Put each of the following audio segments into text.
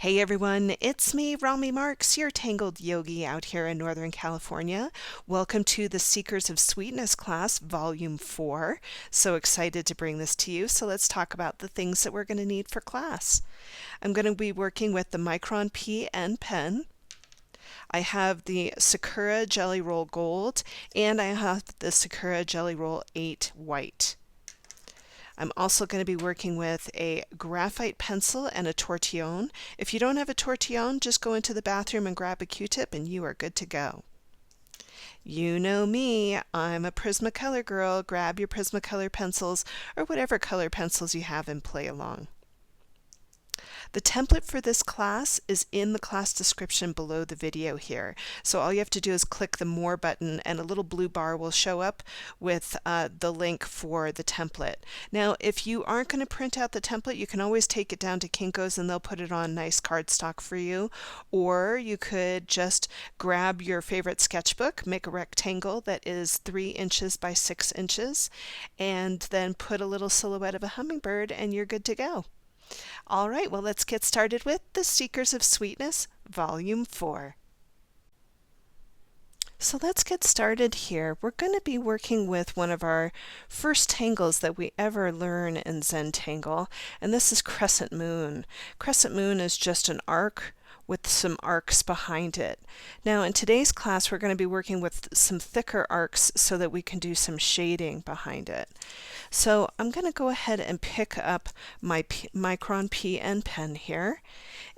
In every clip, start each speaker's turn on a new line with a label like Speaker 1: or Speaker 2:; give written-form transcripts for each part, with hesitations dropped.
Speaker 1: Hey everyone, it's me, Rami Marks, your Tangled Yogi out here in Northern California. Welcome to the Seekers of Sweetness class, Volume 4. So excited to bring this to you. So let's talk about the things that we're going to need for class. I'm going to be working with the Micron P pen. I have the Sakura Jelly Roll Gold, and I have the Sakura Jelly Roll 8 White. I'm also going to be working with a graphite pencil and a tortillon. If you don't have a tortillon, just go into the bathroom and grab a Q-tip and you are good to go. You know me, I'm a Prismacolor girl. Grab your Prismacolor pencils or whatever color pencils you have and play along. The template for this class is in the class description below the video here. So all you have to do is click the More button and a little blue bar will show up with the link for the template. Now, if you aren't going to print out the template, you can always take it down to Kinko's and they'll put it on nice cardstock for you. Or you could just grab your favorite sketchbook, make a rectangle that is 3 inches by 6 inches, and then put a little silhouette of a hummingbird and you're good to go. All right, well, let's get started with The Seekers of Sweetness, Volume 4. So let's get started here. We're going to be working with one of our first tangles that we ever learn in Zentangle, and this is Crescent Moon. Crescent Moon is just an arc with some arcs behind it. Now in today's class we're going to be working with some thicker arcs so that we can do some shading behind it. So I'm going to go ahead and pick up my Micron pen here,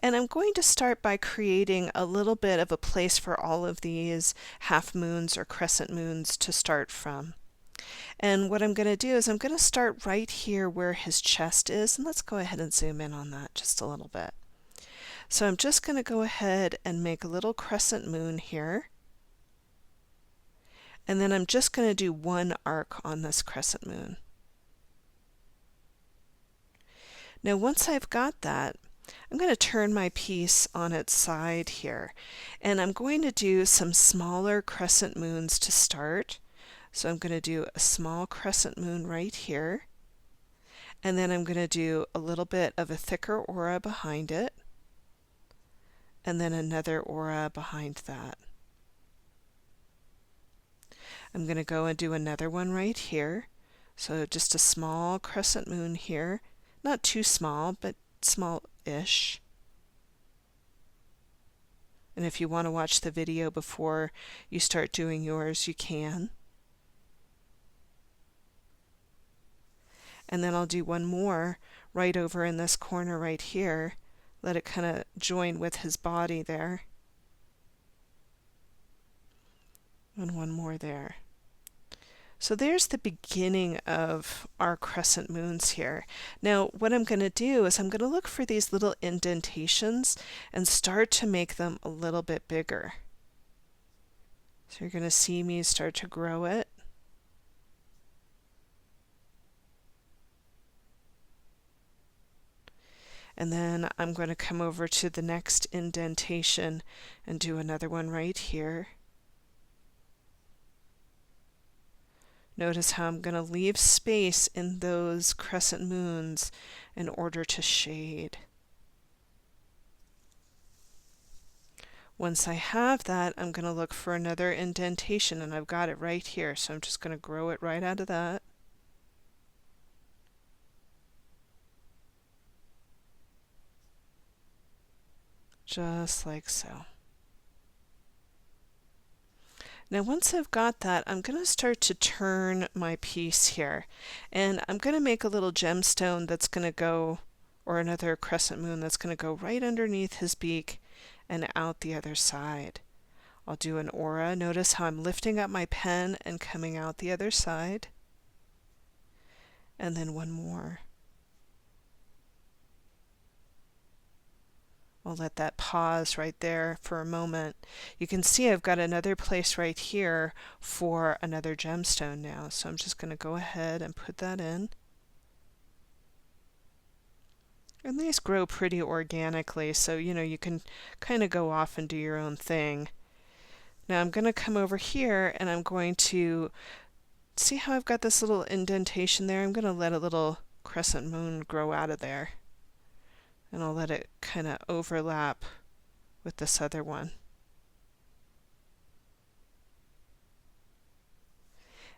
Speaker 1: and I'm going to start by creating a little bit of a place for all of these half moons or crescent moons to start from. And what I'm going to do is I'm going to start right here where his chest is, and let's go ahead and zoom in on that just a little bit. So I'm just going to go ahead and make a little crescent moon here. And then I'm just going to do one arc on this crescent moon. Now once I've got that, I'm going to turn my piece on its side here. And I'm going to do some smaller crescent moons to start. So I'm going to do a small crescent moon right here. And then I'm going to do a little bit of a thicker aura behind it. And then another aura behind that. I'm going to go and do another one right here. So just a small crescent moon here. Not too small, but small-ish. And if you want to watch the video before you start doing yours, you can. And then I'll do one more right over in this corner right here. Let it kind of join with his body there. And one more there. So there's the beginning of our crescent moons here. Now what I'm going to do is I'm going to look for these little indentations and start to make them a little bit bigger. So you're going to see me start to grow it. And then I'm going to come over to the next indentation and do another one right here. Notice how I'm going to leave space in those crescent moons in order to shade. Once I have that, I'm going to look for another indentation, and I've got it right here, so I'm just going to grow it right out of that. Just like so. Now once I've got that, I'm going to start to turn my piece here. And I'm going to make a little gemstone that's going to go, or another crescent moon that's going to go right underneath his beak and out the other side. I'll do an aura. Notice how I'm lifting up my pen and coming out the other side. And then one more. I'll let that pause right there for a moment. You can see I've got another place right here for another gemstone now. So I'm just going to go ahead and put that in. And these grow pretty organically, so you can kind of go off and do your own thing. Now I'm going to come over here and I'm going to see how I've got this little indentation there. I'm going to let a little crescent moon grow out of there. And I'll let it kind of overlap with this other one.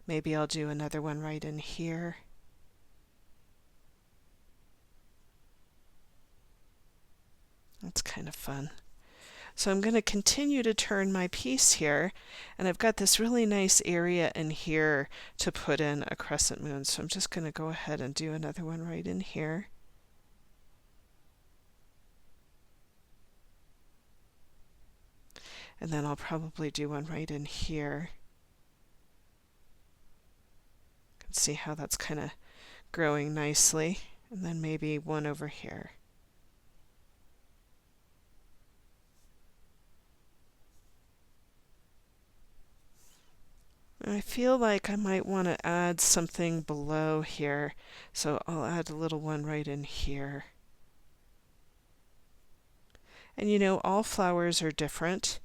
Speaker 1: Maybe I'll do another one right in here. That's kind of fun. So I'm going to continue to turn my piece here, and I've got this really nice area in here to put in a crescent moon. So I'm just going to go ahead and do another one right in here. And then I'll probably do one right in here. You can see how that's kind of growing nicely. And then maybe one over here. I feel like I might want to add something below here, so I'll add a little one right in here. And you know, all flowers are different,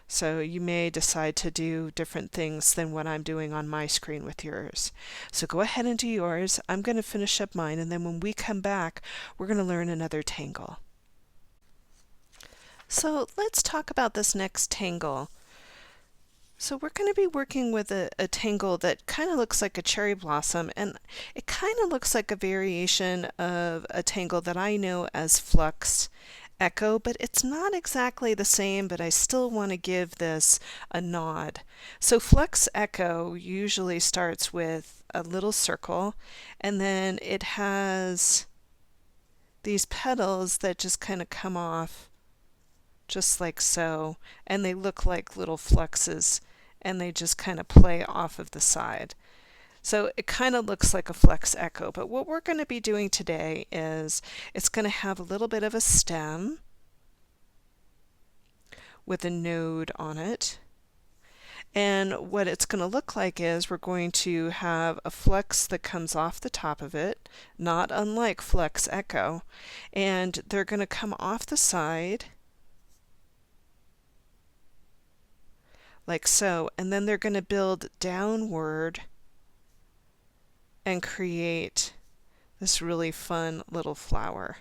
Speaker 1: so you may decide to do different things than what I'm doing on my screen with yours. So go ahead and do yours. I'm going to finish up mine, and then when we come back, we're going to learn another tangle. So let's talk about this next tangle. So we're going to be working with a tangle that kind of looks like a cherry blossom, and it kind of looks like a variation of a tangle that I know as Flux Echo, but it's not exactly the same, but I still want to give this a nod. So Flux Echo usually starts with a little circle, and then it has these petals that just kind of come off just like so, and they look like little fluxes, and they just kind of play off of the side. So it kind of looks like a Flux Echo, but what we're going to be doing today is it's going to have a little bit of a stem with a node on it. And what it's going to look like is we're going to have a flux that comes off the top of it, not unlike Flux Echo, and they're going to come off the side like so, and then they're going to build downward and create this really fun little flower.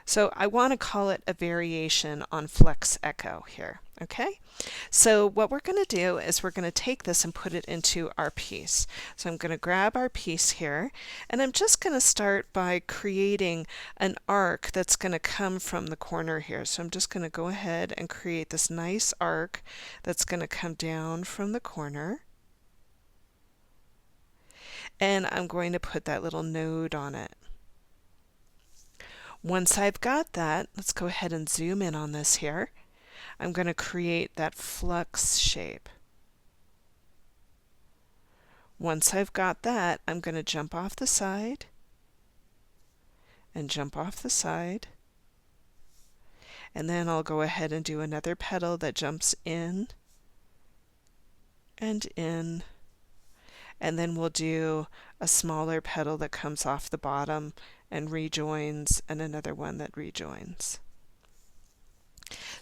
Speaker 1: So I want to call it a variation on Flux Echo here, okay? So what we're going to do is we're going to take this and put it into our piece. So I'm going to grab our piece here, and I'm just going to start by creating an arc that's going to come from the corner here. So I'm just going to go ahead and create this nice arc that's going to come down from the corner. And I'm going to put that little node on it. Once I've got that, let's go ahead and zoom in on this here. I'm going to create that flux shape. Once I've got that, I'm going to jump off the side and jump off the side. And then I'll go ahead and do another petal that jumps in and in. And then we'll do a smaller petal that comes off the bottom and rejoins, and another one that rejoins.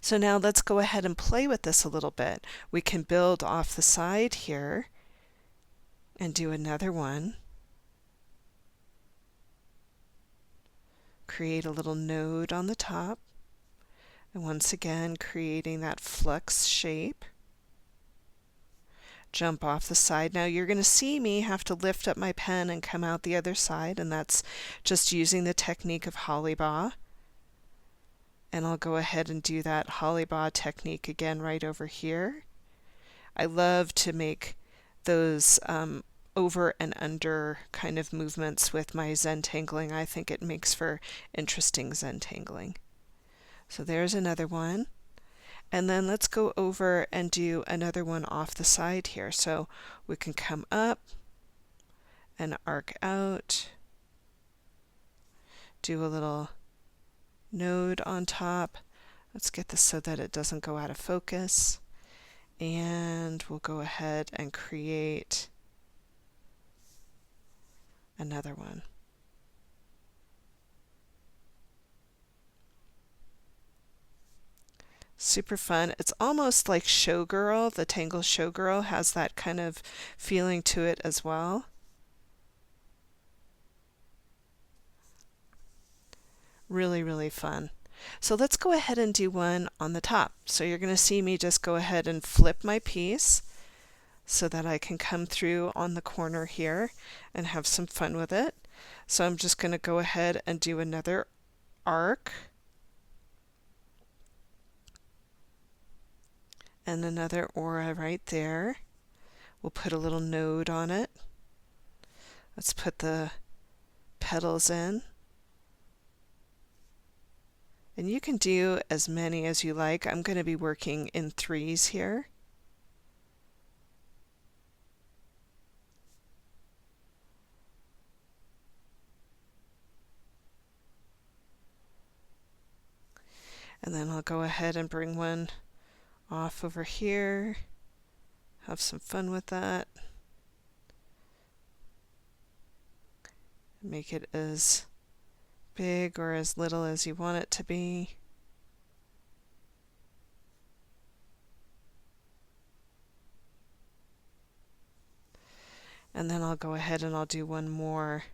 Speaker 1: So now let's go ahead and play with this a little bit. We can build off the side here and do another one. Create a little node on the top, and once again creating that flux shape. Jump off the side. Now you're going to see me have to lift up my pen and come out the other side, and that's just using the technique of holly-baw. And I'll go ahead and do that holly-baw technique again right over here. I love to make those over and under kind of movements with my Zentangling. I think it makes for interesting Zentangling. So there's another one. And then let's go over and do another one off the side here. So we can come up and arc out, do a little node on top. Let's get this so that it doesn't go out of focus. And we'll go ahead and create another one. Super fun. It's almost like Showgirl. The Tangle Showgirl has that kind of feeling to it as well. Really, really fun. So let's go ahead and do one on the top. So you're going to see me just go ahead and flip my piece so that I can come through on the corner here and have some fun with it. So I'm just going to go ahead and do another arc and another aura right there. We'll put a little node on it. Let's put the petals in. And you can do as many as you like. I'm going to be working in threes here. And then I'll go ahead and bring one off over here. Have some fun with that. Make it as big or as little as you want it to be. And then I'll go ahead and I'll do one more.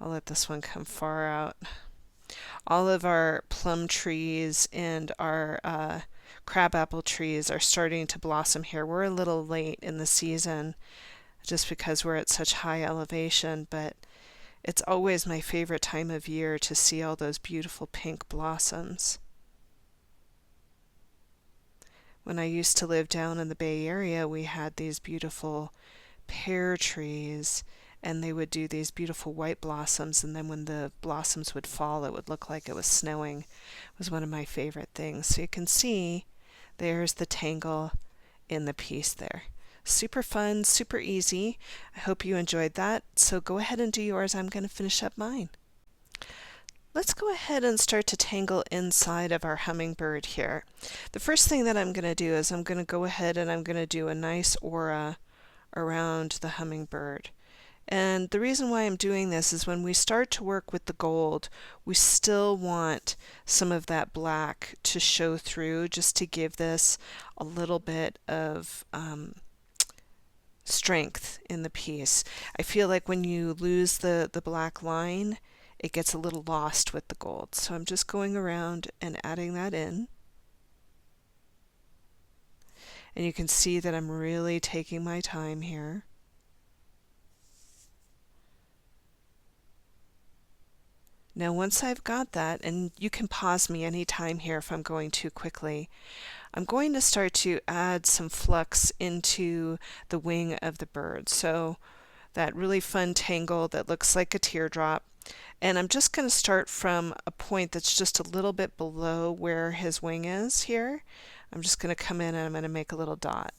Speaker 1: I'll let this one come far out. All of our plum trees and our crabapple trees are starting to blossom here. We're a little late in the season just because we're at such high elevation, but it's always my favorite time of year to see all those beautiful pink blossoms. When I used to live down in the Bay Area, we had these beautiful pear trees, and they would do these beautiful white blossoms, and then when the blossoms would fall, it would look like it was snowing. It was one of my favorite things. So you can see there's the tangle in the piece there. Super fun, super easy. I hope you enjoyed that. So go ahead and do yours. I'm going to finish up mine. Let's go ahead and start to tangle inside of our hummingbird here. The first thing that I'm going to do is I'm going to go ahead and I'm going to do a nice aura around the hummingbird. And the reason why I'm doing this is when we start to work with the gold, we still want some of that black to show through, just to give this a little bit of strength in the piece. I feel like when you lose the black line, it gets a little lost with the gold. So I'm just going around and adding that in. And you can see that I'm really taking my time here. Now once I've got that, and you can pause me anytime here if I'm going too quickly, I'm going to start to add some flux into the wing of the bird. So that really fun tangle that looks like a teardrop. And I'm just going to start from a point that's just a little bit below where his wing is here. I'm just going to come in and I'm going to make a little dot.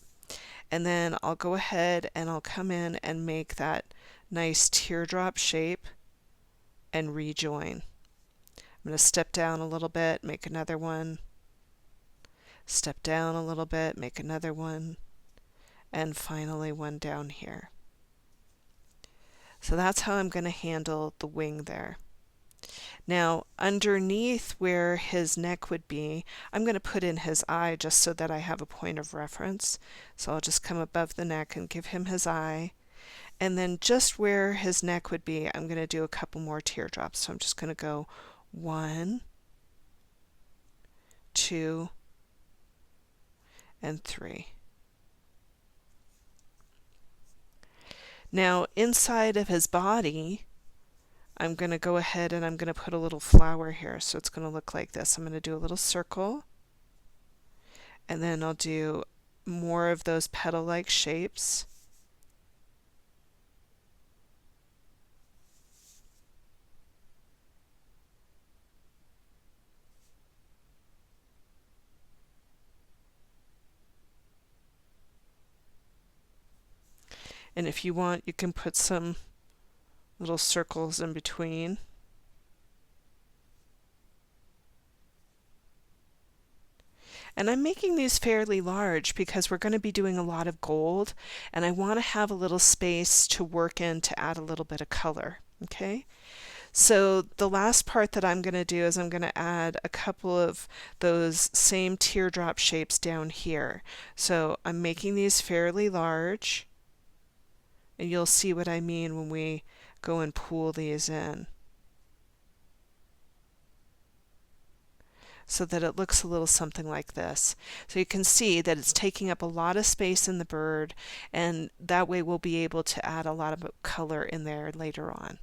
Speaker 1: And then I'll go ahead and I'll come in and make that nice teardrop shape and rejoin. I'm going to step down a little bit, make another one, step down a little bit, make another one, and finally one down here. So that's how I'm going to handle the wing there. Now underneath where his neck would be, I'm going to put in his eye just so that I have a point of reference. So I'll just come above the neck and give him his eye. And then just where his neck would be, I'm going to do a couple more teardrops. So I'm just going to go 1, 2, and 3. Now inside of his body, I'm going to go ahead and I'm going to put a little flower here. So it's going to look like this. I'm going to do a little circle, and then I'll do more of those petal-like shapes. And if you want, you can put some little circles in between. And I'm making these fairly large because we're going to be doing a lot of gold, and I want to have a little space to work in to add a little bit of color. Okay? So the last part that I'm going to do is I'm going to add a couple of those same teardrop shapes down here. So I'm making these fairly large, and you'll see what I mean when we go and pull these in. so that it looks a little something like this. So you can see that it's taking up a lot of space in the bird, and that way we'll be able to add a lot of color in there later on.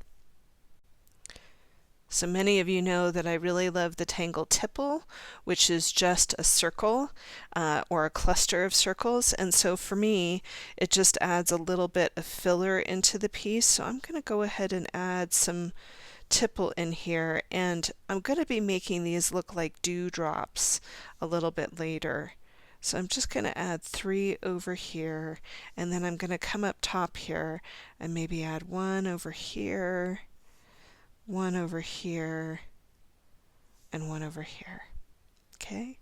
Speaker 1: So many of you know that I really love the Tangle Tipple, which is just a circle or a cluster of circles. And so for me, it just adds a little bit of filler into the piece. So I'm going to go ahead and add some tipple in here, and I'm going to be making these look like dewdrops a little bit later. So I'm just going to add 3 over here, and then I'm going to come up top here and maybe add 1 over here, 1 over here, and 1 over here. Okay?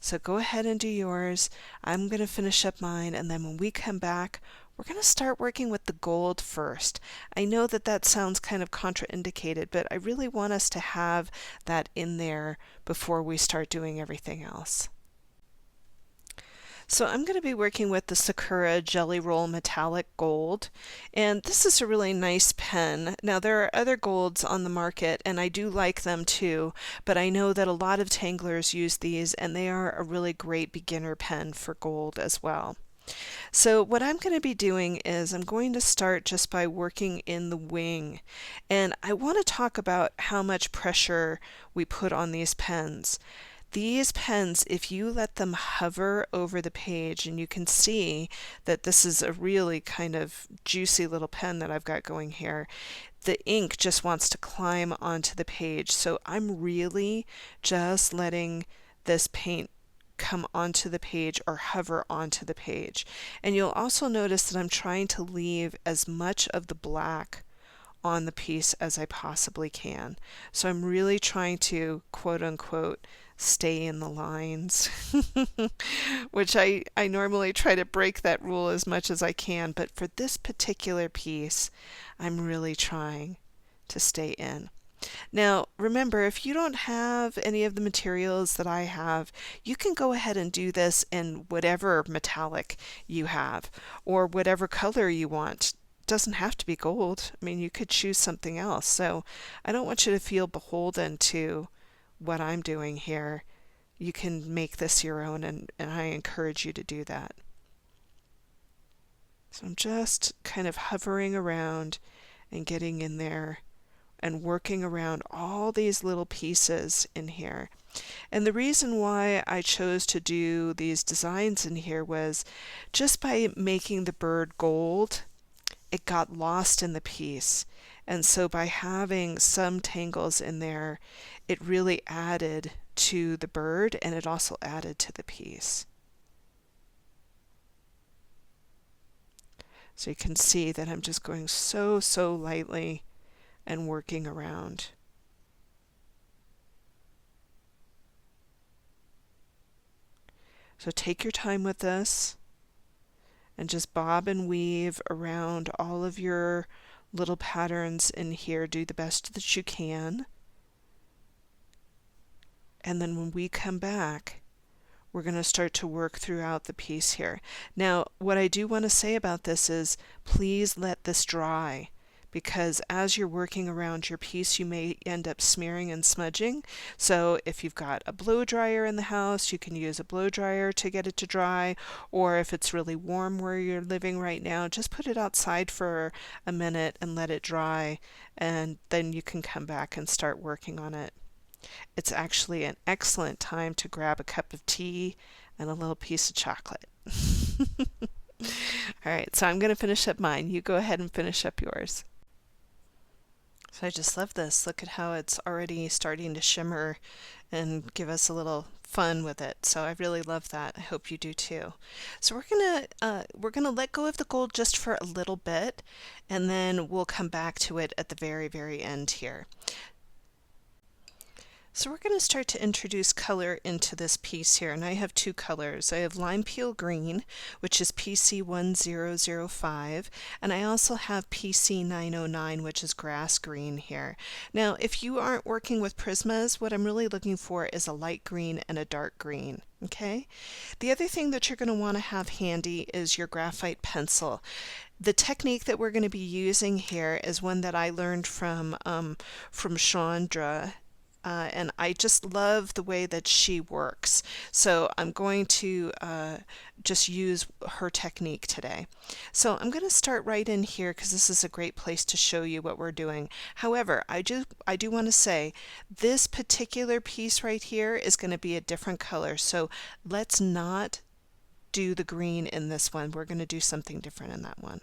Speaker 1: So go ahead and do yours. I'm going to finish up mine, and then when we come back, we're going to start working with the gold first. I know that that sounds kind of contraindicated, but I really want us to have that in there before we start doing everything else. So I'm going to be working with the Sakura Jelly Roll Metallic Gold, and this is a really nice pen. Now there are other golds on the market, and I do like them too, but I know that a lot of tanglers use these, and they are a really great beginner pen for gold as well. So what I'm going to be doing is I'm going to start just by working in the wing, and I want to talk about how much pressure we put on these pens. These pens, if you let them hover over the page, and you can see that this is a really kind of juicy little pen that I've got going here, the ink just wants to climb onto the page. So I'm really just letting this paint come onto the page or hover onto the page. And you'll also notice that I'm trying to leave as much of the black on the piece as I possibly can. So I'm really trying to, quote unquote, stay in the lines, which I normally try to break that rule as much as I can, but for this particular piece, I'm really trying to stay in. Now, remember, if you don't have any of the materials that I have, you can go ahead and do this in whatever metallic you have, or whatever color you want. It doesn't have to be gold. I mean, you could choose something else. So I don't want you to feel beholden to what I'm doing here. You can make this your own, and I encourage you to do that. So I'm just kind of hovering around and getting in there and working around all these little pieces in here. And the reason why I chose to do these designs in here was just by making the bird gold, it got lost in the piece. And so by having some tangles in there, it really added to the bird, and it also added to the piece. So you can see that I'm just going so lightly and working around. So take your time with this and just bob and weave around all of your little patterns in here. Do the best that you can. And then when we come back, we're going to start to work throughout the piece here. Now, what I do want to say about this is please let this dry, because as you're working around your piece, you may end up smearing and smudging. So if you've got a blow dryer in the house, you can use a blow dryer to get it to dry, or if it's really warm where you're living right now, just put it outside for a minute and let it dry, and then you can come back and start working on it. It's actually an excellent time to grab a cup of tea and a little piece of chocolate. All right, so I'm going to finish up mine. You go ahead and finish up yours. So I just love this. Look at how it's already starting to shimmer and give us a little fun with it. So I really love that. I hope you do too. So we're gonna let go of the gold just for a little bit, and then we'll come back to it at the very end here. So we're going to start to introduce color into this piece here, and I have 2 colors. I have lime peel green, which is PC1005, and I also have PC909, which is grass green here. Now, if you aren't working with Prismas, what I'm really looking for is a light green and a dark green. Okay? The other thing that you're going to want to have handy is your graphite pencil. The technique that we're going to be using here is one that I learned from Chandra. and I just love the way that she works. So I'm going to just use her technique today. So I'm going to start right in here because this is a great place to show you what we're doing. However, I do want to say this particular piece right here is going to be a different color. So let's not do the green in this one. We're going to do something different in that one.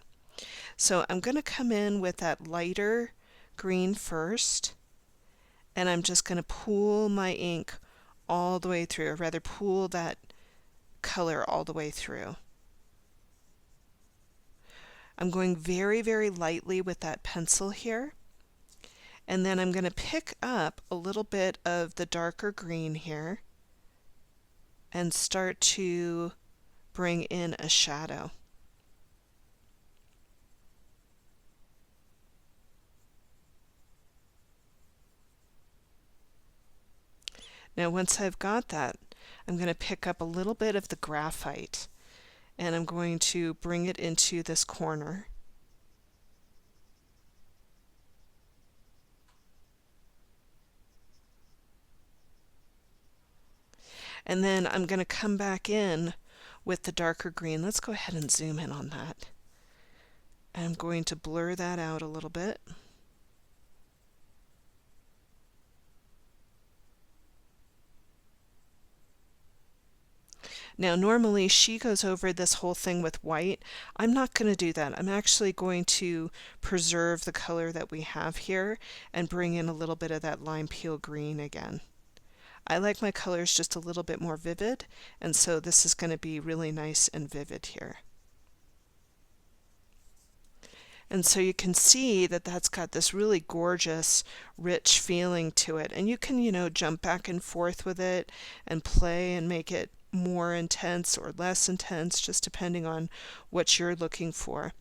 Speaker 1: So I'm going to come in with that lighter green first, and I'm just going to pool my ink all the way through, or rather pool that color all the way through. I'm going very, very lightly with that pencil here, and then I'm going to pick up a little bit of the darker green here and start to bring in a shadow. Now once I've got that, I'm going to pick up a little bit of the graphite and I'm going to bring it into this corner. And then I'm going to come back in with the darker green. Let's go ahead and zoom in on that. I'm going to blur that out a little bit. Now normally she goes over this whole thing with white. I'm not going to do that. I'm actually going to preserve the color that we have here and bring in a little bit of that lime peel green again. I like my colors just a little bit more vivid, and so this is going to be really nice and vivid here. And so you can see that that's got this really gorgeous, rich feeling to it. And you can, jump back and forth with it and play and make it more intense or less intense, just depending on what you're looking for.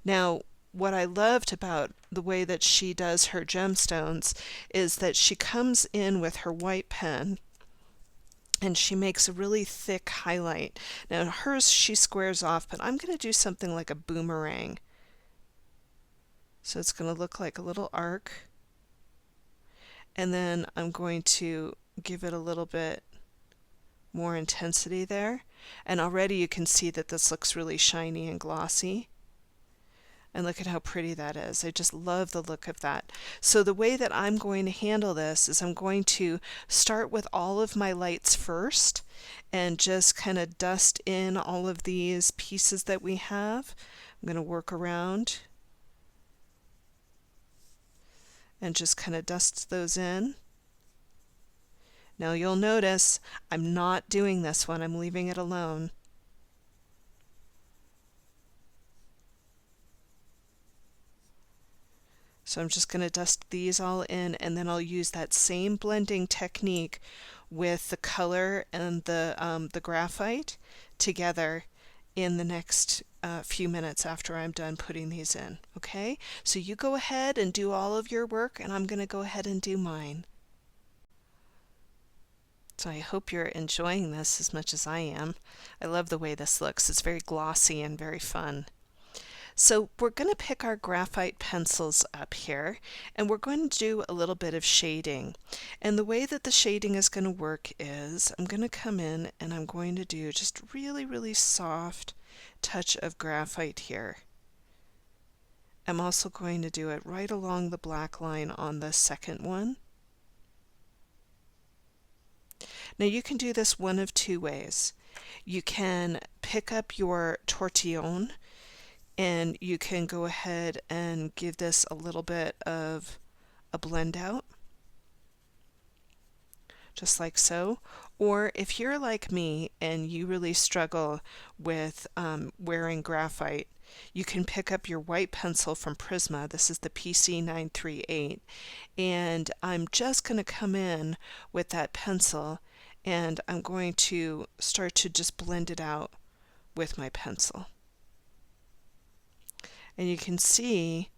Speaker 1: Now, what I loved about the way that she does her gemstones is that she comes in with her white pen and she makes a really thick highlight. Now hers she squares off, but I'm going to do something like a boomerang. So it's going to look like a little arc. And then I'm going to give it a little bit more intensity there. And already you can see that this looks really shiny and glossy. And look at how pretty that is. I just love the look of that. So the way that I'm going to handle this is I'm going to start with all of my lights first and just kind of dust in all of these pieces that we have. I'm going to work around and just kind of dust those in. Now you'll notice I'm not doing this one. I'm leaving it alone. So I'm just going to dust these all in, and then I'll use that same blending technique with the color and the graphite together in the next few minutes after I'm done putting these in. Okay? So you go ahead and do all of your work, and I'm going to go ahead and do mine. So I hope you're enjoying this as much as I am. I love the way this looks. It's very glossy and very fun. So we're going to pick our graphite pencils up here, and we're going to do a little bit of shading. And the way that the shading is going to work is I'm going to come in and I'm going to do just really, really soft touch of graphite here. I'm also going to do it right along the black line on the second one. Now you can do this one of two ways. You can pick up your tortillon and you can go ahead and give this a little bit of a blend out, just like so. Or if you're like me and you really struggle with wearing graphite, you can pick up your white pencil from Prisma. This is the PC938, and I'm just going to come in with that pencil and I'm going to start to just blend it out with my pencil. And you can see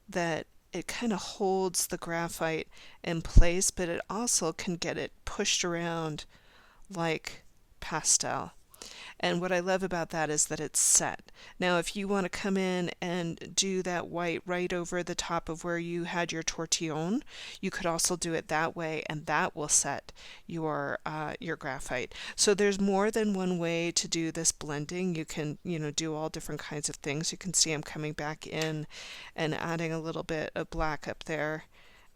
Speaker 1: that it kind of holds the graphite in place, but it also can get it pushed around like pastel. And what I love about that is that it's set. Now, if you want to come in and do that white right over the top of where you had your tortillon, you could also do it that way, and that will set your graphite. So there's more than one way to do this blending. You can, do all different kinds of things. You can see I'm coming back in and adding a little bit of black up there,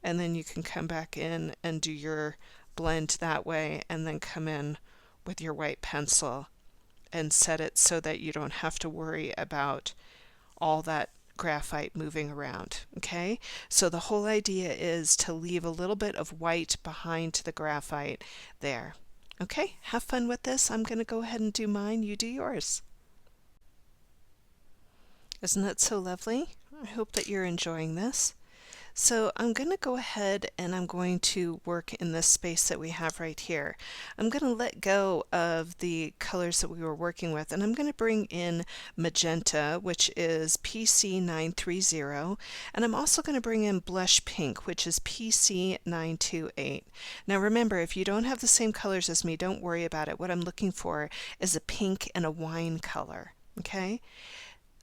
Speaker 1: and then you can come back in and do your blend that way, and then come in with your white pencil and set it so that you don't have to worry about all that graphite moving around. Okay, so the whole idea is to leave a little bit of white behind the graphite there. Okay, have fun with this. I'm going to go ahead and do mine. You do yours. Isn't that so lovely? I hope that you're enjoying this. So I'm going to go ahead and I'm going to work in this space that we have right here. I'm going to let go of the colors that we were working with, and I'm going to bring in magenta, which is PC930, and I'm also going to bring in blush pink, which is PC928. Now remember, if you don't have the same colors as me, don't worry about it. What I'm looking for is a pink and a wine color. Okay?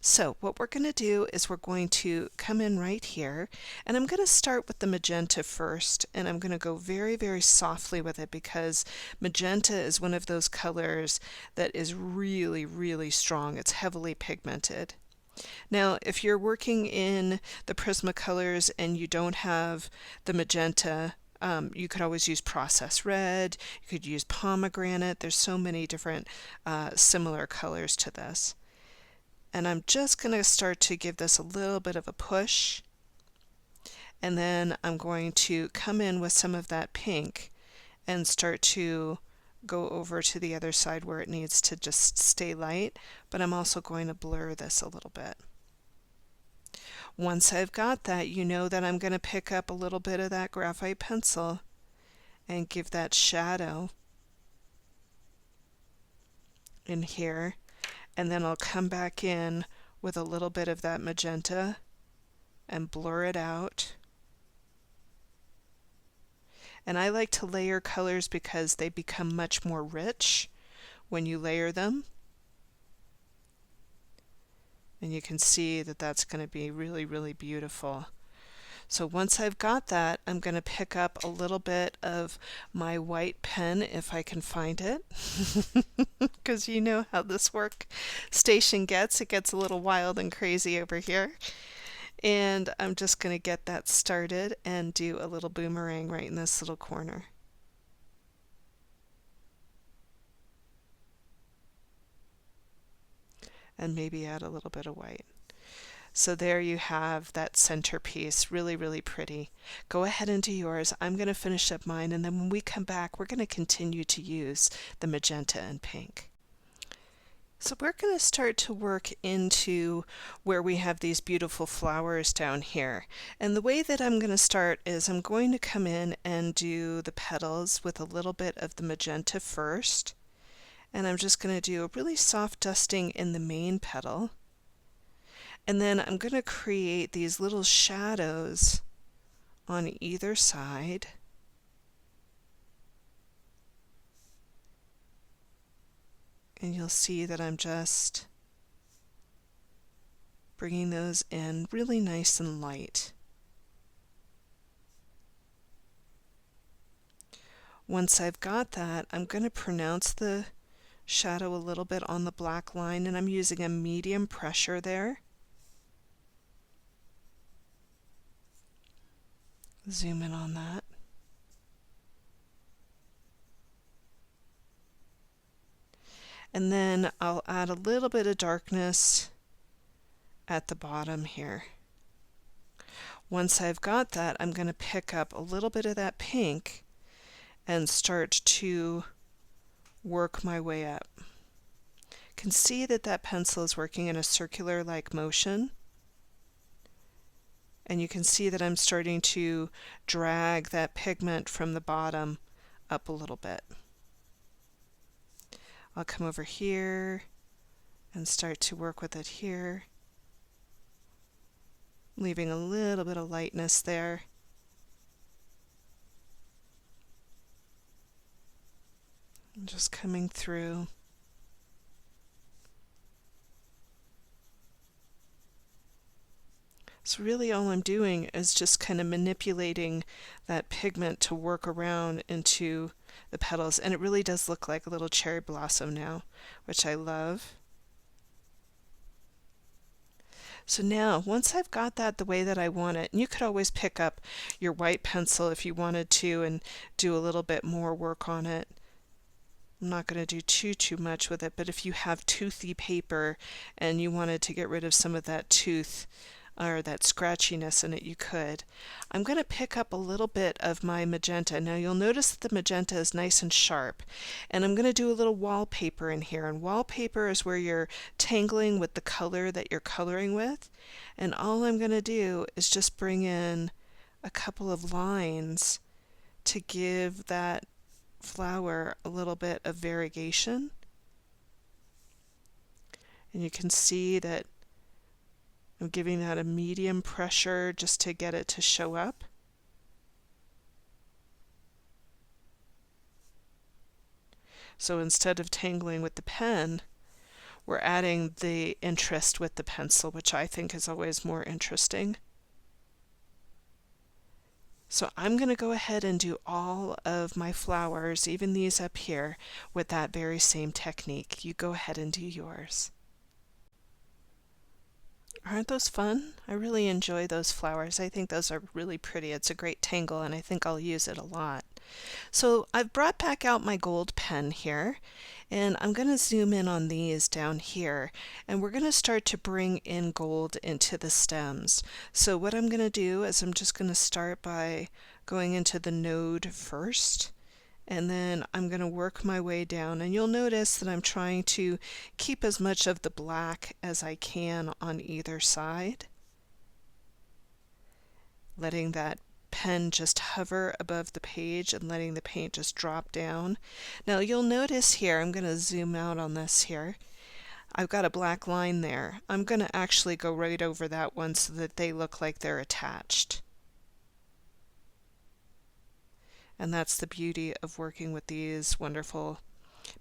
Speaker 1: So what we're going to do is we're going to come in right here, and I'm going to start with the magenta first, and I'm going to go very, very softly with it because magenta is one of those colors that is really, really strong. It's heavily pigmented. Now, if you're working in the Prismacolors and you don't have the magenta, you could always use processed red, you could use pomegranate. There's so many different similar colors to this. And I'm just going to start to give this a little bit of a push, and then I'm going to come in with some of that pink and start to go over to the other side where it needs to just stay light, but I'm also going to blur this a little bit. Once I've got that, you know that I'm going to pick up a little bit of that graphite pencil and give that shadow in here. And then I'll come back in with a little bit of that magenta and blur it out. And I like to layer colors because they become much more rich when you layer them. And you can see that that's going to be really, really beautiful. So once I've got that, I'm going to pick up a little bit of my white pen if I can find it, because you know how this workstation gets. It gets a little wild and crazy over here. And I'm just going to get that started and do a little boomerang right in this little corner. And maybe add a little bit of white. So there you have that centerpiece, really, really pretty. Go ahead and do yours. I'm going to finish up mine, and then when we come back, we're going to continue to use the magenta and pink. So we're going to start to work into where we have these beautiful flowers down here. And the way that I'm going to start is I'm going to come in and do the petals with a little bit of the magenta first. And I'm just going to do a really soft dusting in the main petal. And then I'm going to create these little shadows on either side. And you'll see that I'm just bringing those in really nice and light. Once I've got that, I'm going to pronounce the shadow a little bit on the black line, and I'm using a medium pressure there. Zoom in on that. And then I'll add a little bit of darkness at the bottom here. Once I've got that, I'm going to pick up a little bit of that pink and start to work my way up. You can see that that pencil is working in a circular-like motion. And you can see that I'm starting to drag that pigment from the bottom up a little bit. I'll come over here and start to work with it here, leaving a little bit of lightness there. And just coming through. So really all I'm doing is just kind of manipulating that pigment to work around into the petals, and it really does look like a little cherry blossom now, which I love. So now, once I've got that the way that I want it, and you could always pick up your white pencil if you wanted to and do a little bit more work on it. I'm not going to do too much with it, but if you have toothy paper and you wanted to get rid of some of that tooth or that scratchiness in it, you could. I'm going to pick up a little bit of my magenta. Now you'll notice that the magenta is nice and sharp, and I'm going to do a little wallpaper in here, and wallpaper is where you're tangling with the color that you're coloring with, and all I'm going to do is just bring in a couple of lines to give that flower a little bit of variegation. And you can see that I'm giving that a medium pressure just to get it to show up. So instead of tangling with the pen, we're adding the interest with the pencil, which I think is always more interesting. So I'm going to go ahead and do all of my flowers, even these up here, with that very same technique. You go ahead and do yours. Aren't those fun? I really enjoy those flowers. I think those are really pretty. It's a great tangle, and I think I'll use it a lot. So I've brought back out my gold pen here, and I'm going to zoom in on these down here, and we're going to start to bring in gold into the stems. So what I'm going to do is I'm just going to start by going into the node first, and then I'm going to work my way down, and you'll notice that I'm trying to keep as much of the black as I can on either side, letting that pen just hover above the page and letting the paint just drop down. Now you'll notice here, I'm going to zoom out on this here, I've got a black line there. I'm going to actually go right over that one so that they look like they're attached. And that's the beauty of working with these wonderful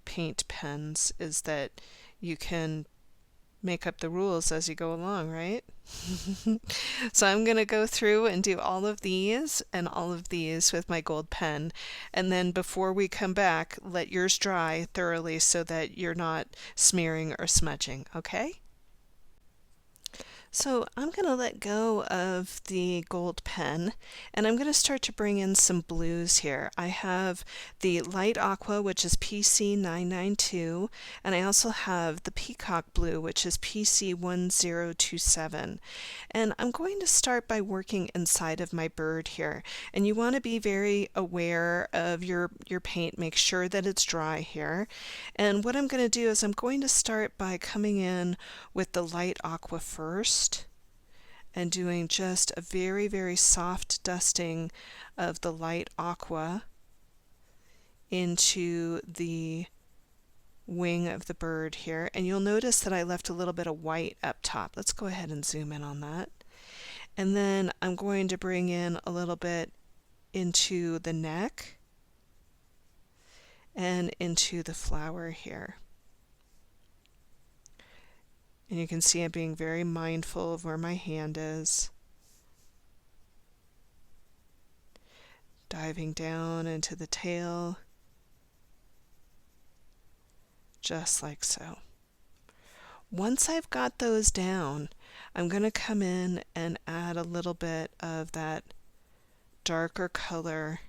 Speaker 1: paint pens, is that you can make up the rules as you go along, right? So I'm going to go through and do all of these and all of these with my gold pen, and then before we come back, let yours dry thoroughly so that you're not smearing or smudging, okay? So I'm going to let go of the gold pen, and I'm going to start to bring in some blues here. I have the light aqua, which is PC992, and I also have the peacock blue, which is PC1027. And I'm going to start by working inside of my bird here, and you want to be very aware of your paint. Make sure that it's dry here. And what I'm going to do is I'm going to start by coming in with the light aqua first, and doing just a very soft dusting of the light aqua into the wing of the bird here. And you'll notice that I left a little bit of white up top. Let's go ahead and zoom in on that. And then I'm going to bring in a little bit into the neck and into the flower here. And you can see I'm being very mindful of where my hand is. Diving down into the tail, just like so. Once I've got those down, I'm going to come in and add a little bit of that darker color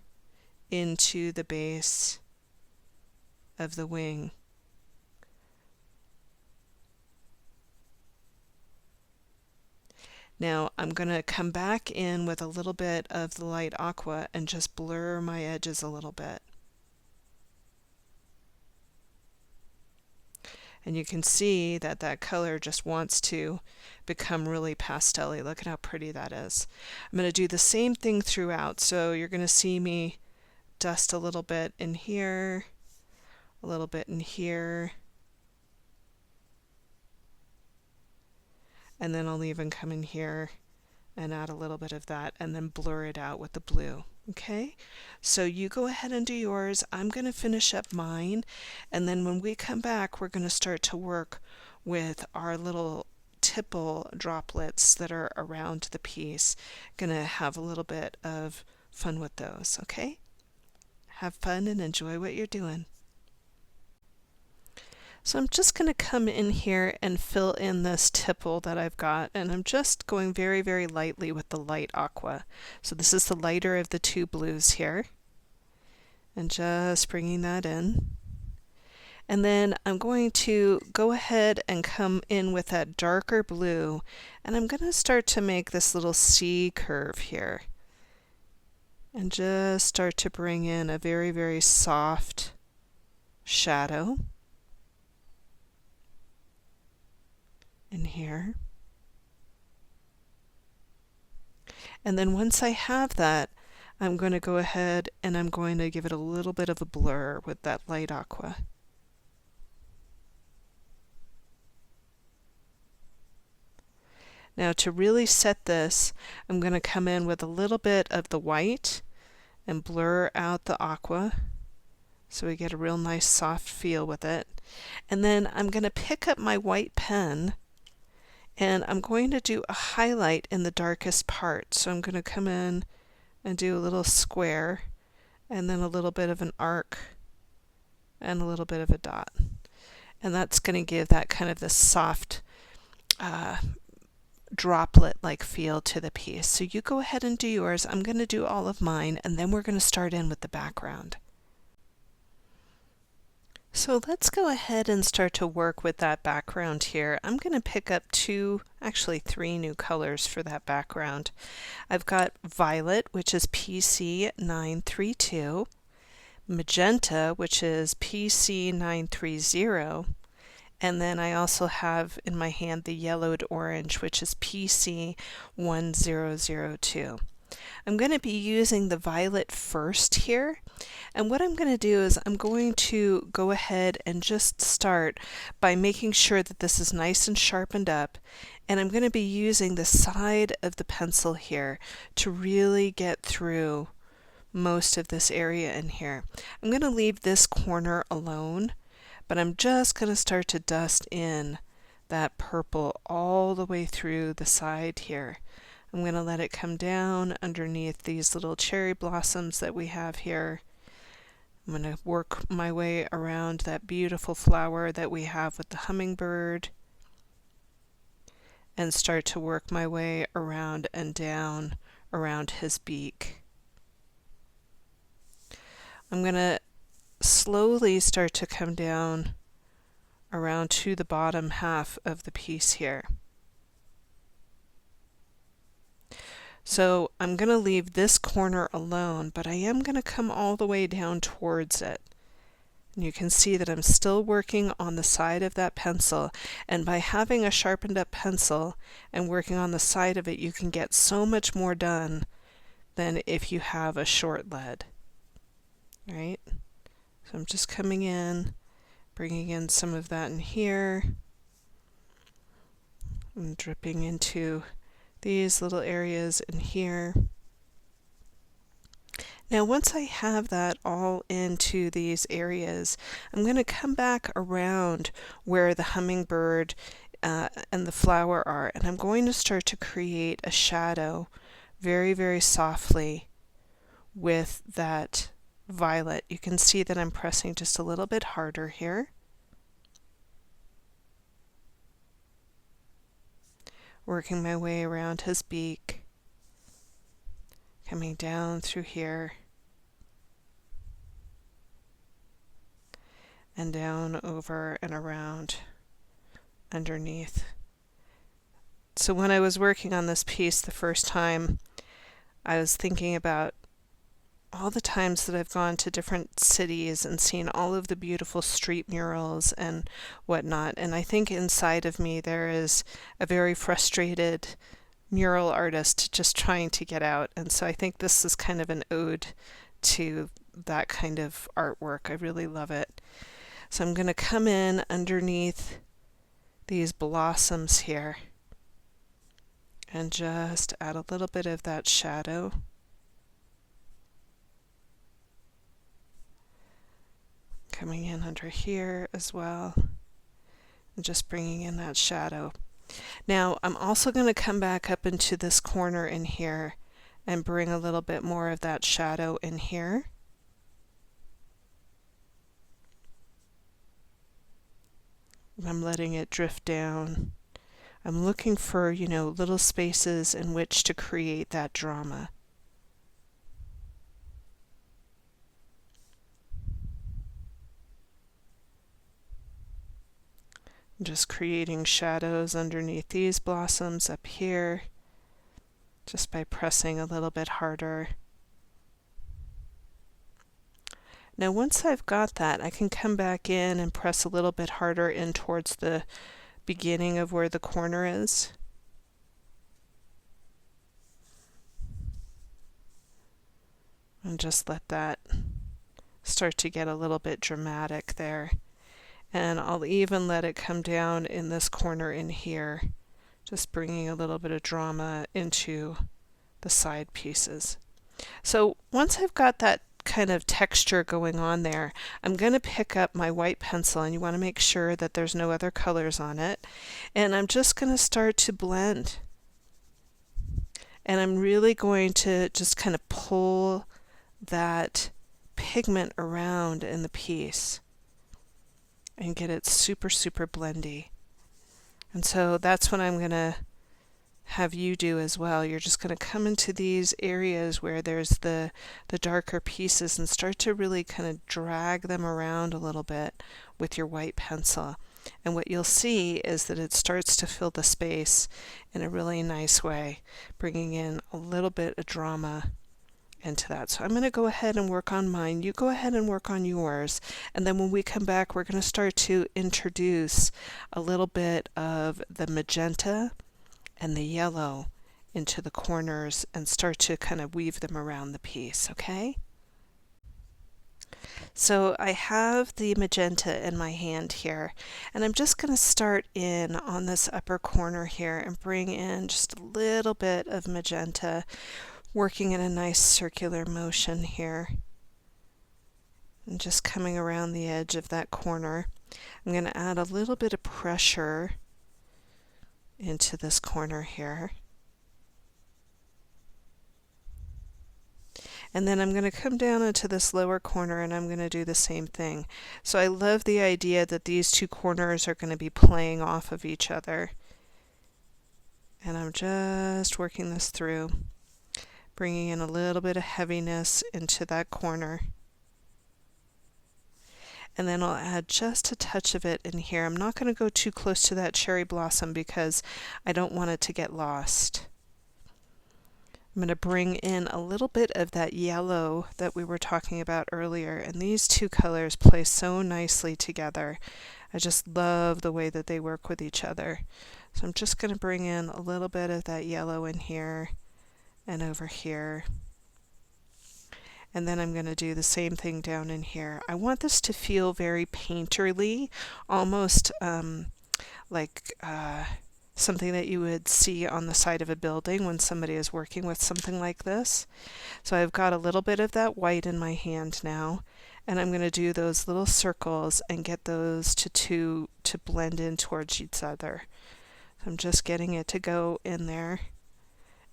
Speaker 1: into the base of the wing. Now I'm going to come back in with a little bit of the light aqua and just blur my edges a little bit. And you can see that that color just wants to become really pastel-y. Look at how pretty that is. I'm going to do the same thing throughout. So you're going to see me dust a little bit in here, a little bit in here, and then I'll even come in here and add a little bit of that and then blur it out with the blue. Okay, so you go ahead and do yours. I'm going to finish up mine, and then when we come back, we're going to start to work with our little tipple droplets that are around the piece. Gonna have a little bit of fun with those, okay? Have fun and enjoy what you're doing. So I'm just going to come in here and fill in this tipple that I've got, and I'm just going very, very lightly with the light aqua. So this is the lighter of the two blues here, and just bringing that in. And then I'm going to go ahead and come in with that darker blue, and I'm going to start to make this little C curve here, and just start to bring in a very, very soft shadow in here. And then once I have that, I'm going to go ahead and I'm going to give it a little bit of a blur with that light aqua. Now to really set this, I'm going to come in with a little bit of the white and blur out the aqua so we get a real nice soft feel with it. And then I'm going to pick up my white pen and I'm going to do a highlight in the darkest part. So I'm going to come in and do a little square and then a little bit of an arc and a little bit of a dot. And that's going to give that kind of this soft droplet-like feel to the piece. So you go ahead and do yours. I'm going to do all of mine, and then we're going to start in with the background. So let's go ahead and start to work with that background here. I'm going to pick up actually three new colors for that background. I've got violet, which is PC 932, magenta, which is PC 930, and then I also have in my hand the yellowed orange, which is PC 1002. I'm going to be using the violet first here, and what I'm going to do is I'm going to go ahead and just start by making sure that this is nice and sharpened up, and I'm going to be using the side of the pencil here to really get through most of this area in here. I'm going to leave this corner alone, but I'm just going to start to dust in that purple all the way through the side here. I'm going to let it come down underneath these little cherry blossoms that we have here. I'm going to work my way around that beautiful flower that we have with the hummingbird and start to work my way around and down around his beak. I'm going to slowly start to come down around to the bottom half of the piece here. So I'm going to leave this corner alone, but I am going to come all the way down towards it. And you can see that I'm still working on the side of that pencil, and by having a sharpened up pencil and working on the side of it, you can get so much more done than if you have a short lead. Right? So I'm just coming in, bringing in some of that in here, and dripping into these little areas in here. Now once I have that all into these areas, I'm going to come back around where the hummingbird and the flower are, and I'm going to start to create a shadow very, very softly with that violet. You can see that I'm pressing just a little bit harder here. Working my way around his beak, coming down through here, and down over and around underneath. So when I was working on this piece the first time, I was thinking about all the times that I've gone to different cities and seen all of the beautiful street murals and whatnot, and I think inside of me there is a very frustrated mural artist just trying to get out, and so I think this is kind of an ode to that kind of artwork. I really love it. So I'm going to come in underneath these blossoms here and just add a little bit of that shadow. Coming in under here as well, and just bringing in that shadow. Now I'm also going to come back up into this corner in here and bring a little bit more of that shadow in here. I'm letting it drift down. I'm looking for, little spaces in which to create that drama. I'm just creating shadows underneath these blossoms up here, just by pressing a little bit harder. Now once I've got that, I can come back in and press a little bit harder in towards the beginning of where the corner is. And just let that start to get a little bit dramatic there. And I'll even let it come down in this corner in here, just bringing a little bit of drama into the side pieces. So once I've got that kind of texture going on there, I'm going to pick up my white pencil, and you want to make sure that there's no other colors on it, and I'm just going to start to blend. And I'm really going to just kind of pull that pigment around in the piece and get it super, super blendy. And so that's what I'm going to have you do as well. You're just going to come into these areas where there's the darker pieces and start to really kind of drag them around a little bit with your white pencil. And what you'll see is that it starts to fill the space in a really nice way, bringing in a little bit of drama into that. So I'm going to go ahead and work on mine. You go ahead and work on yours. And then when we come back, we're going to start to introduce a little bit of the magenta and the yellow into the corners and start to kind of weave them around the piece, okay? So I have the magenta in my hand here, and I'm just going to start in on this upper corner here and bring in just a little bit of magenta, working in a nice circular motion here. And just coming around the edge of that corner. I'm going to add a little bit of pressure into this corner here. And then I'm going to come down into this lower corner and I'm going to do the same thing. So I love the idea that these two corners are going to be playing off of each other. And I'm just working this through, bringing in a little bit of heaviness into that corner. And then I'll add just a touch of it in here. I'm not going to go too close to that cherry blossom because I don't want it to get lost. I'm going to bring in a little bit of that yellow that we were talking about earlier, and these two colors play so nicely together. I just love the way that they work with each other. So I'm just going to bring in a little bit of that yellow in here and over here. And then I'm going to do the same thing down in here. I want this to feel very painterly, almost like something that you would see on the side of a building when somebody is working with something like this. So I've got a little bit of that white in my hand now, and I'm going to do those little circles and get those to blend in towards each other. I'm just getting it to go in there,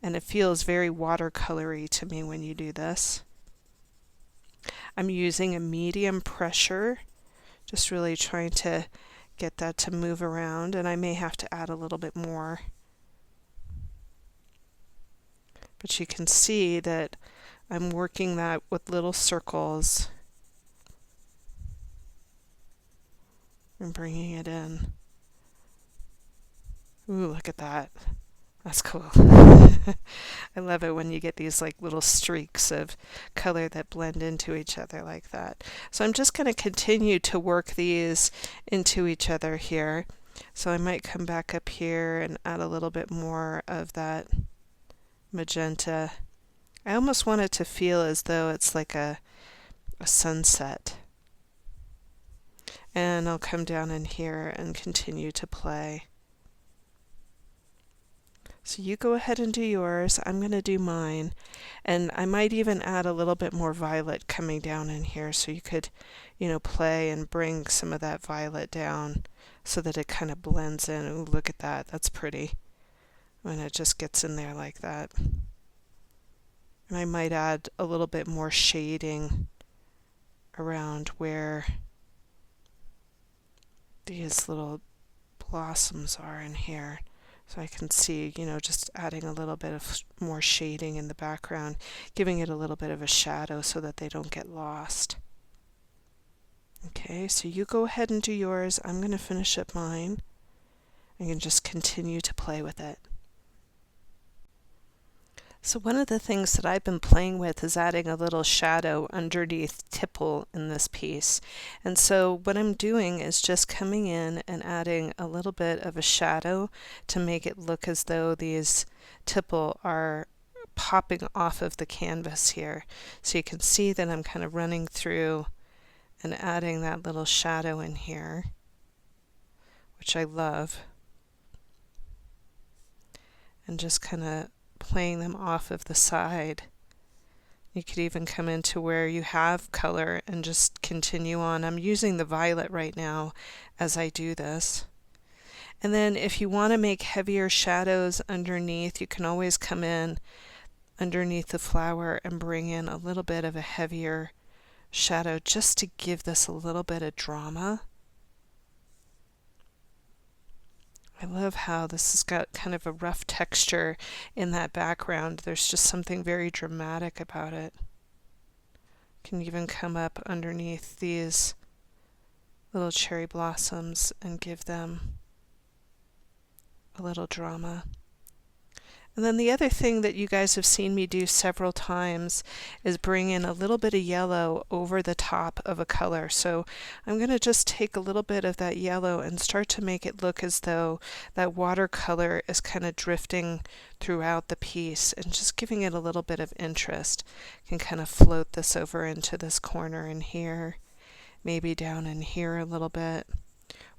Speaker 1: and it feels very watercolory to me when you do this. I'm using a medium pressure, just really trying to get that to move around, and I may have to add a little bit more. But you can see that I'm working that with little circles and bringing it in. Ooh, look at that. That's cool. I love it when you get these like little streaks of color that blend into each other like that. So I'm just going to continue to work these into each other here. So I might come back up here and add a little bit more of that magenta. I almost want it to feel as though it's like a sunset. And I'll come down in here and continue to play. So you go ahead and do yours. I'm going to do mine. And I might even add a little bit more violet coming down in here so you could, play and bring some of that violet down so that it kind of blends in. Ooh, look at that. That's pretty when it just gets in there like that. And I might add a little bit more shading around where these little blossoms are in here. So I can see, just adding a little bit of more shading in the background, giving it a little bit of a shadow so that they don't get lost. Okay, so you go ahead and do yours. I'm going to finish up mine. I can just continue to play with it. So one of the things that I've been playing with is adding a little shadow underneath tipple in this piece. And so what I'm doing is just coming in and adding a little bit of a shadow to make it look as though these tipple are popping off of the canvas here. So you can see that I'm kind of running through and adding that little shadow in here, which I love. And just kind of playing them off of the side. You could even come into where you have color and just continue on. I'm using the violet right now as I do this. And then if you want to make heavier shadows underneath, you can always come in underneath the flower and bring in a little bit of a heavier shadow just to give this a little bit of drama. I love how this has got kind of a rough texture in that background. There's just something very dramatic about it. Can even come up underneath these little cherry blossoms and give them a little drama. And then the other thing that you guys have seen me do several times is bring in a little bit of yellow over the top of a color. So I'm going to just take a little bit of that yellow and start to make it look as though that watercolor is kind of drifting throughout the piece and just giving it a little bit of interest. Can kind of float this over into this corner in here, maybe down in here a little bit.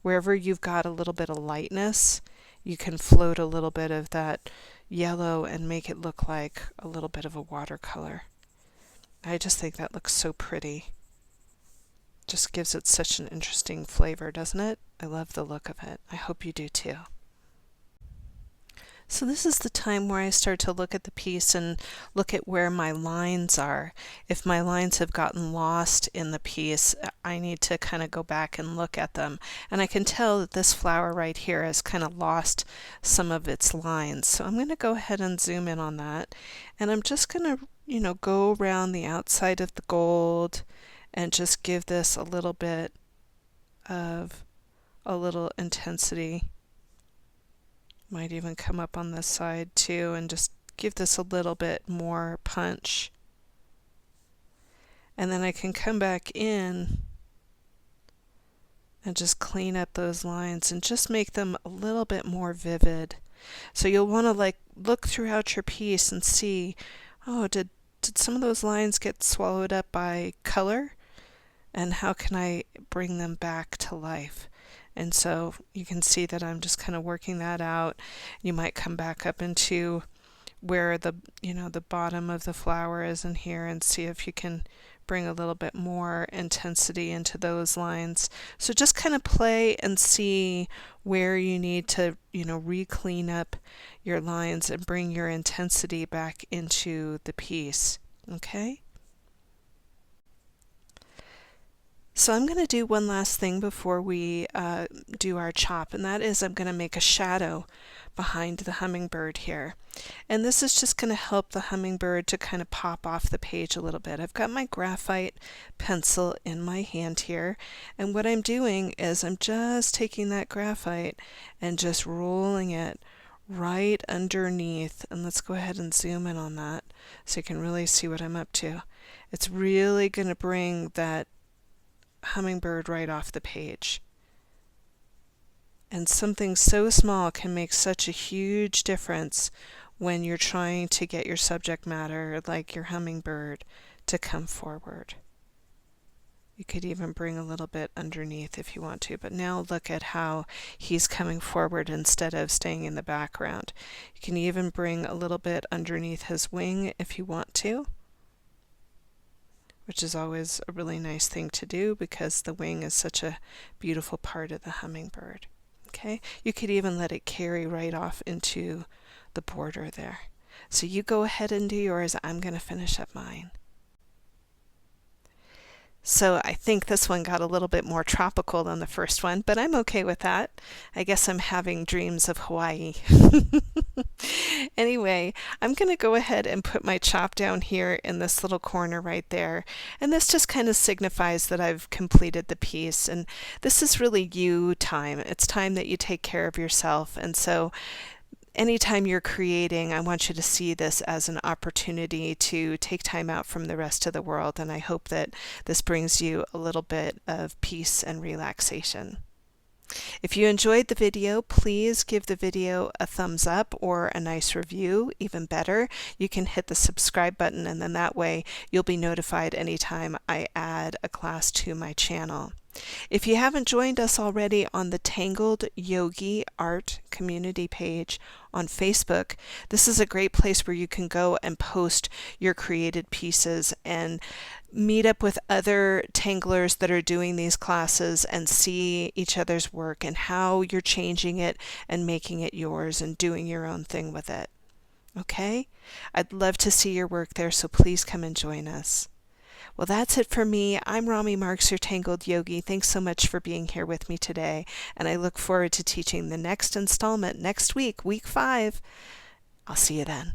Speaker 1: Wherever you've got a little bit of lightness, you can float a little bit of that yellow and make it look like a little bit of a watercolor. I just think that looks so pretty. Just gives it such an interesting flavor, doesn't it? I love the look of it. I hope you do too. So this is the time where I start to look at the piece and look at where my lines are. If my lines have gotten lost in the piece, I need to kind of go back and look at them. And I can tell that this flower right here has kind of lost some of its lines. So I'm going to go ahead and zoom in on that. And I'm just going to, go around the outside of the gold and just give this a little bit of a little intensity. Might even come up on this side too and just give this a little bit more punch. And then I can come back in and just clean up those lines and just make them a little bit more vivid. So you'll want to look throughout your piece and see, oh, did some of those lines get swallowed up by color? And how can I bring them back to life? And so you can see that I'm just kind of working that out. You might come back up into where the bottom of the flower is in here and see if you can bring a little bit more intensity into those lines. So just kind of play and see where you need to, re-clean up your lines and bring your intensity back into the piece. Okay? So I'm going to do one last thing before we do our chop, and that is I'm going to make a shadow behind the hummingbird here. And this is just going to help the hummingbird to kind of pop off the page a little bit. I've got my graphite pencil in my hand here, and what I'm doing is I'm just taking that graphite and just rolling it right underneath. And let's go ahead and zoom in on that so you can really see what I'm up to. It's really going to bring that hummingbird right off the page. And something so small can make such a huge difference when you're trying to get your subject matter, like your hummingbird, to come forward. You could even bring a little bit underneath if you want to, but now look at how he's coming forward instead of staying in the background. You can even bring a little bit underneath his wing if you want to, which is always a really nice thing to do because the wing is such a beautiful part of the hummingbird. Okay, you could even let it carry right off into the border there. So you go ahead and do yours. I'm going to finish up mine. So I think this one got a little bit more tropical than the first one, but I'm okay with that. I guess I'm having dreams of Hawaii. Anyway, I'm going to go ahead and put my chop down here in this little corner right there. And this just kind of signifies that I've completed the piece. And this is really you time. It's time that you take care of yourself. And so anytime you're creating, I want you to see this as an opportunity to take time out from the rest of the world, and I hope that this brings you a little bit of peace and relaxation. If you enjoyed the video, please give the video a thumbs up or a nice review. Even better, you can hit the subscribe button, and then that way you'll be notified anytime I add a class to my channel. If you haven't joined us already on the Tangled Yogi Art community page on Facebook, this is a great place where you can go and post your created pieces and meet up with other tanglers that are doing these classes and see each other's work and how you're changing it and making it yours and doing your own thing with it. Okay? I'd love to see your work there, so please come and join us. Well, that's it for me. I'm Rami Marks, your Tangled Yogi. Thanks so much for being here with me today, and I look forward to teaching the next installment next week, week 5. I'll see you then.